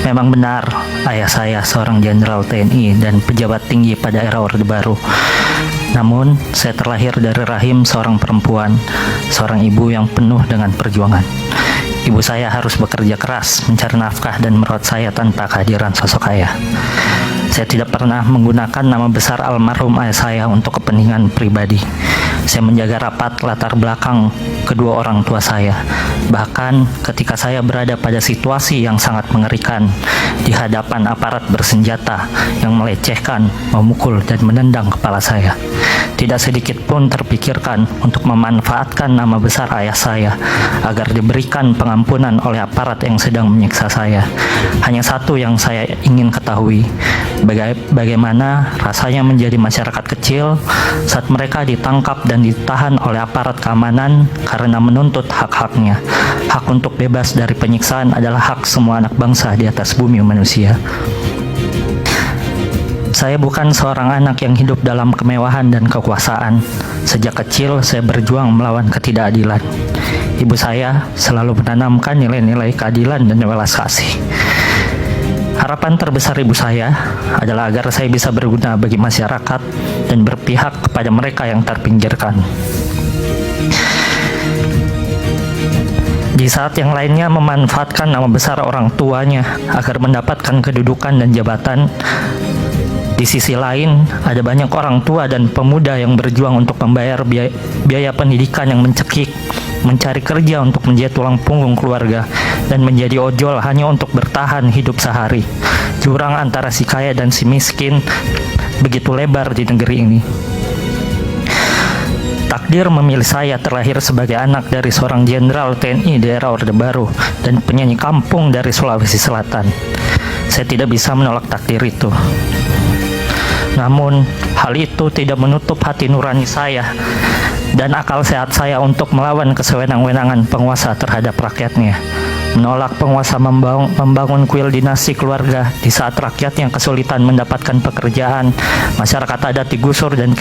Memang benar, ayah saya seorang jenderal TNI dan pejabat tinggi pada era Orde Baru. Namun, saya terlahir dari rahim seorang perempuan, seorang ibu yang penuh dengan perjuangan. Ibu saya harus bekerja keras, mencari nafkah dan merawat saya tanpa kehadiran sosok ayah. Saya tidak pernah menggunakan nama besar almarhum ayah saya untuk kepentingan pribadi. Saya menjaga rapat latar belakang kedua orang tua saya. Bahkan ketika saya berada pada situasi yang sangat mengerikan di hadapan aparat bersenjata yang melecehkan, memukul, dan menendang kepala saya. Tidak sedikit pun terpikirkan untuk memanfaatkan nama besar ayah saya agar diberikan pengampunan oleh aparat yang sedang menyiksa saya. Hanya satu yang saya ingin ketahui, bagaimana rasanya menjadi masyarakat kecil saat mereka ditangkap dan ditahan oleh aparat keamanan karena menuntut hak-haknya. Hak untuk bebas dari penyiksaan adalah hak semua anak bangsa di atas bumi manusia. Saya bukan seorang anak yang hidup dalam kemewahan dan kekuasaan. Sejak kecil saya berjuang melawan ketidakadilan. Ibu saya selalu menanamkan nilai-nilai keadilan dan welas kasih. Harapan terbesar ibu saya adalah agar saya bisa berguna bagi masyarakat dan berpihak kepada mereka yang terpinggirkan. Di saat yang lainnya memanfaatkan nama besar orang tuanya agar mendapatkan kedudukan dan jabatan, di sisi lain ada banyak orang tua dan pemuda yang berjuang untuk membayar biaya pendidikan yang mencekik, mencari kerja untuk menjadi tulang punggung keluarga, dan menjadi ojol hanya untuk bertahan hidup sehari. Jurang antara si kaya dan si miskin begitu lebar di negeri ini. Takdir memilih saya terlahir sebagai anak dari seorang jenderal TNI di era Orde Baru dan penyanyi kampung dari Sulawesi Selatan. Saya tidak bisa menolak takdir itu. Namun, hal itu tidak menutup hati nurani saya dan akal sehat saya untuk melawan kesewenang-wenangan penguasa terhadap rakyatnya. Menolak penguasa membangun kuil dinasti keluarga di saat rakyatnya kesulitan mendapatkan pekerjaan, masyarakat adat digusur dan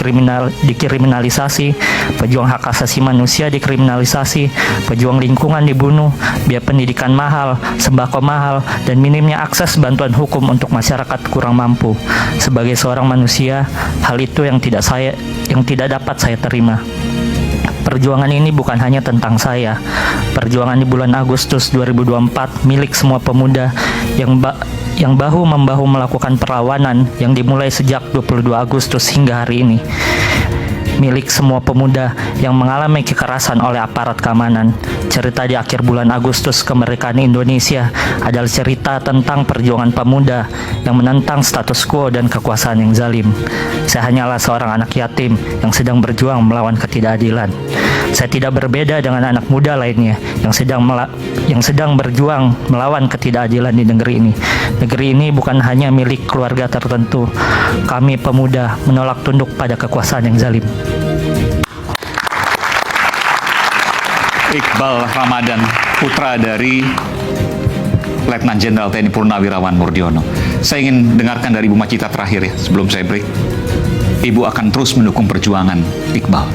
dikriminalisasi, pejuang hak asasi manusia dikriminalisasi, pejuang lingkungan dibunuh, biaya pendidikan mahal, sembako mahal, dan minimnya akses bantuan hukum untuk masyarakat kurang mampu. Sebagai seorang manusia, hal itu yang tidak dapat saya terima. Perjuangan ini bukan hanya tentang saya. Perjuangan di bulan Agustus 2024 milik semua pemuda yang bahu-membahu melakukan perlawanan yang dimulai sejak 22 Agustus hingga hari ini. Milik semua pemuda yang mengalami kekerasan oleh aparat keamanan. Cerita di akhir bulan Agustus kemerdekaan Indonesia adalah cerita tentang perjuangan pemuda yang menentang status quo dan kekuasaan yang zalim. Saya hanyalah seorang anak yatim yang sedang berjuang melawan ketidakadilan. Saya tidak berbeda dengan anak muda lainnya yang sedang berjuang melawan ketidakadilan di negeri ini. Negeri ini bukan hanya milik keluarga tertentu. Kami pemuda menolak tunduk pada kekuasaan yang zalim. Iqbal Ramadan, putra dari Letnan Jenderal TNI Purnawirawan Murdiono. Saya ingin dengarkan dari Ibu Macita terakhir ya, sebelum saya break. Ibu akan terus mendukung perjuangan Iqbal.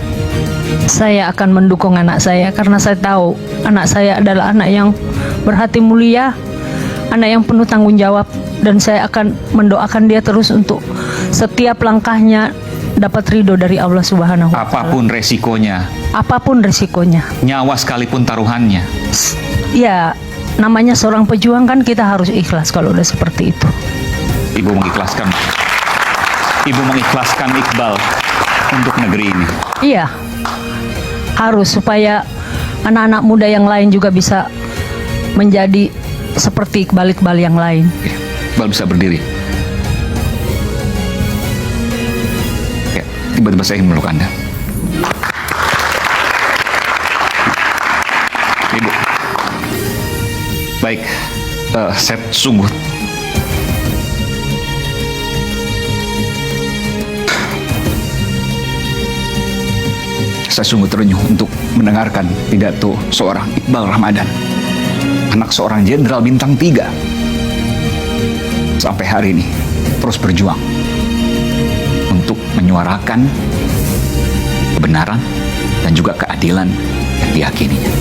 Saya akan mendukung anak saya karena saya tahu anak saya adalah anak yang berhati mulia, anak yang penuh tanggung jawab, dan saya akan mendoakan dia terus untuk setiap langkahnya dapat ridho dari Allah Subhanahu wa Ta'ala. Apapun resikonya. Apapun resikonya. Nyawa sekalipun taruhannya. Ya, namanya seorang pejuang kan kita harus ikhlas kalau udah seperti itu. Ibu mengikhlaskan. Ibu mengikhlaskan Iqbal untuk negeri ini. Iya. Harus supaya anak-anak muda yang lain juga bisa menjadi seperti Iqbal-Iqbal yang lain. Iqbal bisa berdiri. Ya, tiba-tiba saya ingin meluk Anda. Ibu. Baik, saya sungguh terenyuh untuk mendengarkan pidato seorang Iqbal Ramadan, anak seorang jenderal bintang 3, sampai hari ini terus berjuang untuk menyuarakan kebenaran dan juga keadilan yang diyakininya.